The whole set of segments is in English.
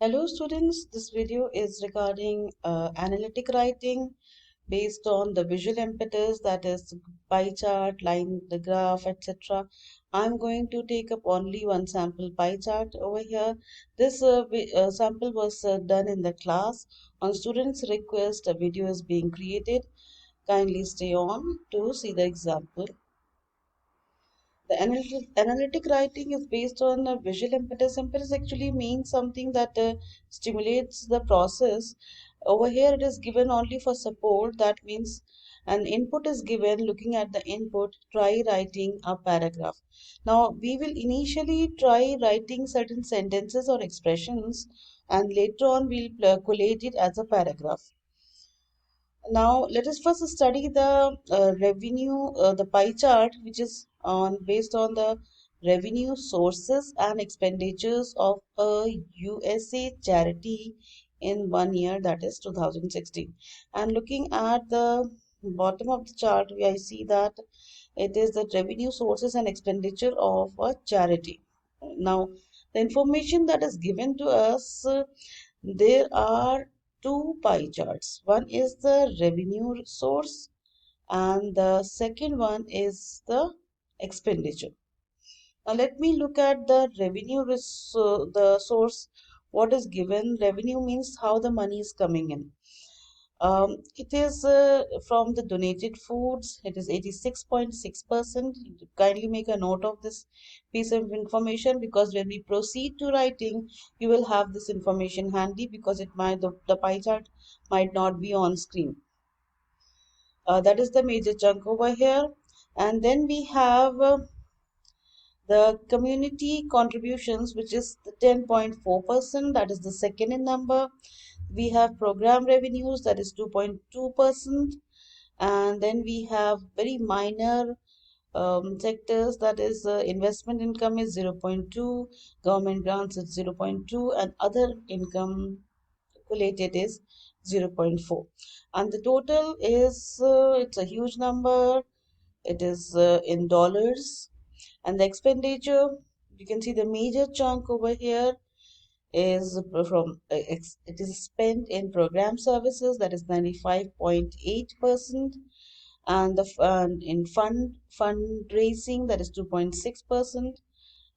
Hello students, this video is regarding analytic writing based on the visual impetus, that is pie chart, line, the graph, etc. I'm going to take up only one sample pie chart over here. This sample was done in the class. On students' request, a video is being created. Kindly stay on to see the example. The analytic writing is based on a visual impetus. Impetus actually means something that stimulates the process. Over here, it is given only for support. That means an input is given. Looking at the input, try writing a paragraph. Now, we will initially try writing certain sentences or expressions, and later on, we'll collate it as a paragraph. Now, let us first study the the pie chart, which is based on the revenue sources and expenditures of a USA charity in 1 year, that is 2016. And looking at the bottom of the chart, I see that it is the revenue sources and expenditure of a charity. Now, the information that is given to us, there are two pie charts. One is the revenue source, and the second one is the expenditure. Now, let me look at the the source. What is given? Revenue means how the money is coming in. It is from the donated foods. It is 86.6%. Kindly make a note of this piece of information, because when we proceed to writing, you will have this information handy, because the pie chart might not be on screen. That is the major chunk over here. And then we have the community contributions, which is the 10.4%. That is the second in number. We have program revenues, that is 2.2%. And then we have very minor sectors, that is investment income is 0.2, government grants is 0.2, and other income calculated is 0.4. And the total is it's a huge number. It is in dollars. And the expenditure, you can see the major chunk over here is it is spent in program services, that is 95.8%, and in fundraising, that is 2.6%,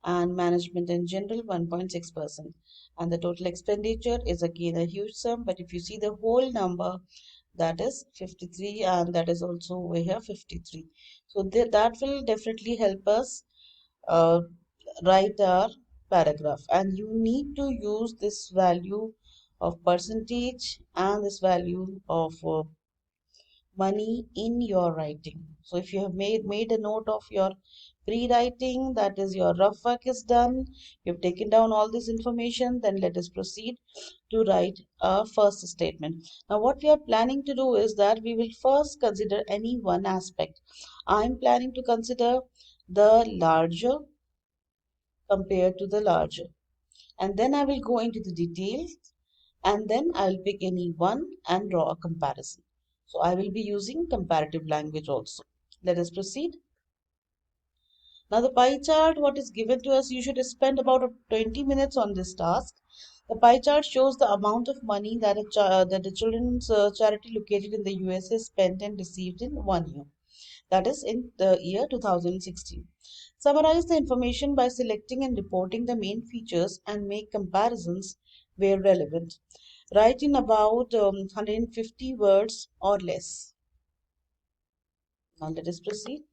and management in general 1.6%. And the total expenditure is again a huge sum, but if you see the whole number, that is 53, and that is also over here 53. So that will definitely help us uh, write our paragraph, and you need to use this value of percentage and this value of money in your writing. So if you have made a note of your pre-writing, that is your rough work is done, you've taken down all this information, then let us proceed to write a first statement. Now what we are planning to do is that we will first consider any one aspect. I'm planning to consider the larger compared to the larger, and then I will go into the details, and then I'll pick any one and draw a comparison. So I will be using comparative language also. Let us proceed. Now the pie chart, what is given to us, you should spend about 20 minutes on this task. The pie chart shows the amount of money that that the children's charity located in the USA spent and received in 1 year. That is in the year 2016. Summarize the information by selecting and reporting the main features and make comparisons where relevant. Write in about 150 words or less. Now let us proceed.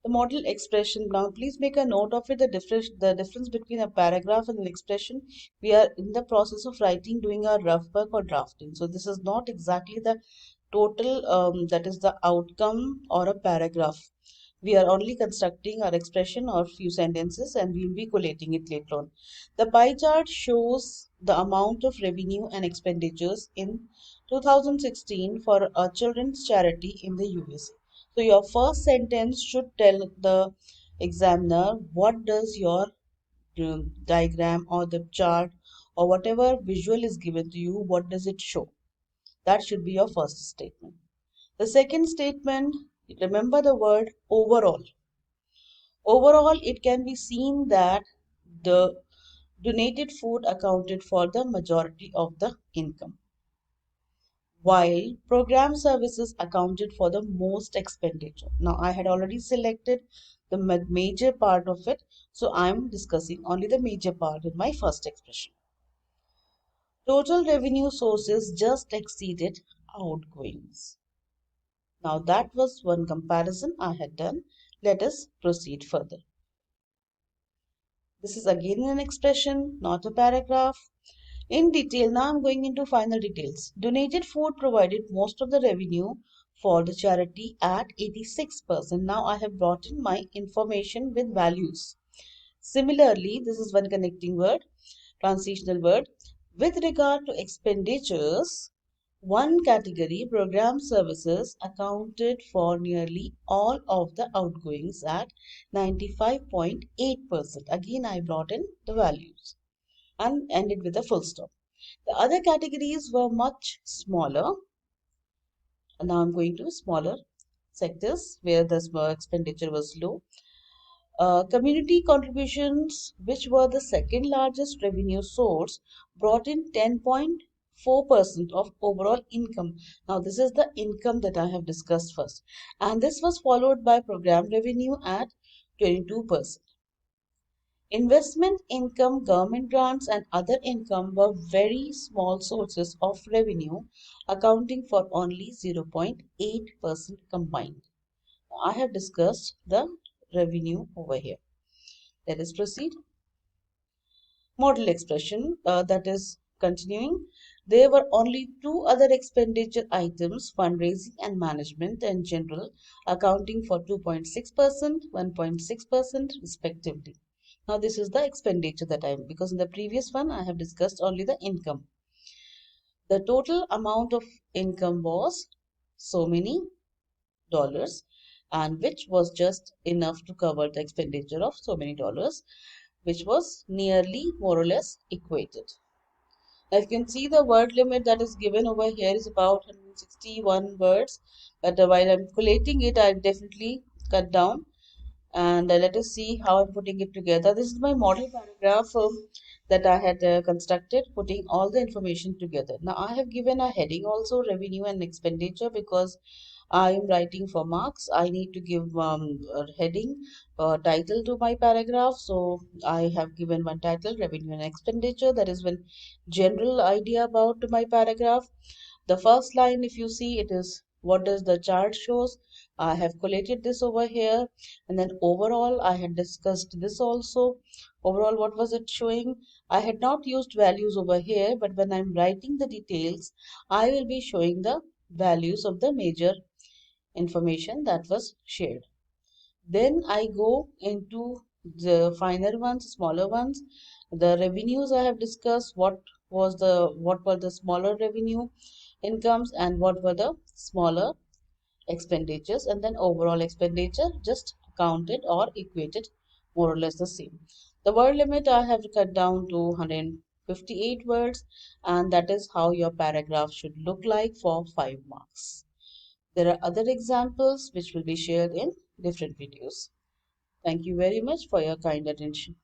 The model expression. Now please make a note of it, the difference between a paragraph and an expression. We are in the process of writing, doing our rough work or drafting. So this is not exactly the total, that is the outcome or a paragraph. We are only constructing our expression or few sentences, and we'll be collating it later on. The pie chart shows the amount of revenue and expenditures in 2016 for a children's charity in the USA. So your first sentence should tell the examiner what does your diagram or the chart or whatever visual is given to you, what does it show? That should be your first statement. The second statement, remember the word overall. Overall, it can be seen that the Donated food accounted for the majority of the income, while program services accounted for the most expenditure. Now, I had already selected the major part of it, so I'm discussing only the major part in my first expression. Total revenue sources just exceeded outgoings. Now, that was one comparison I had done. Let us proceed further. This is again an expression, not a paragraph. In detail, now I'm going into final details. Donated food provided most of the revenue for the charity at 86%. Now I have brought in my information with values. Similarly, this is one connecting word, transitional word. With regard to expenditures, one category, program services, accounted for nearly all of the outgoings at 95.8%. Again, I brought in the values and ended with a full stop. The other categories were much smaller. Now I'm going to smaller sectors where the expenditure was low. Community contributions, which were the second largest revenue source, brought in 10.4% of overall income. Now, this is the income that I have discussed first, and this was followed by program revenue at 22%. Investment income, government grants, and other income were very small sources of revenue, accounting for only 0.8% combined. I have discussed the revenue over here. Let us proceed. Model expression, that is continuing. There were only two other expenditure items, fundraising and management in general, accounting for 2.6%, 1.6% respectively. Now this is the expenditure that because in the previous one I have discussed only the income. The total amount of income was so many dollars, and which was just enough to cover the expenditure of so many dollars, which was nearly more or less equated. As you can see, the word limit that is given over here is about 161 words, but while I'm collating it, I've definitely cut down. And let us see how I'm putting it together. This is my model paragraph that I had constructed, putting all the information together. Now I have given a heading also, revenue and expenditure, because I am writing for marks. I need to give a heading, title to my paragraph. So I have given one title, revenue and expenditure. That is one general idea about my paragraph. The first line, if you see, it is what does the chart shows. I have collated this over here, and then overall I had discussed this also. Overall, what was it showing? I had not used values over here, but when I'm writing the details, I will be showing the values of the major information that was shared. Then I go into the finer ones, smaller ones. The revenues I have discussed, what were the smaller revenue incomes and what were the smaller expenditures, and then overall expenditure just counted or equated more or less the same. The word limit I have cut down to 158 words, and that is how your paragraph should look like for 5 marks. There are other examples which will be shared in different videos. Thank you very much for your kind attention.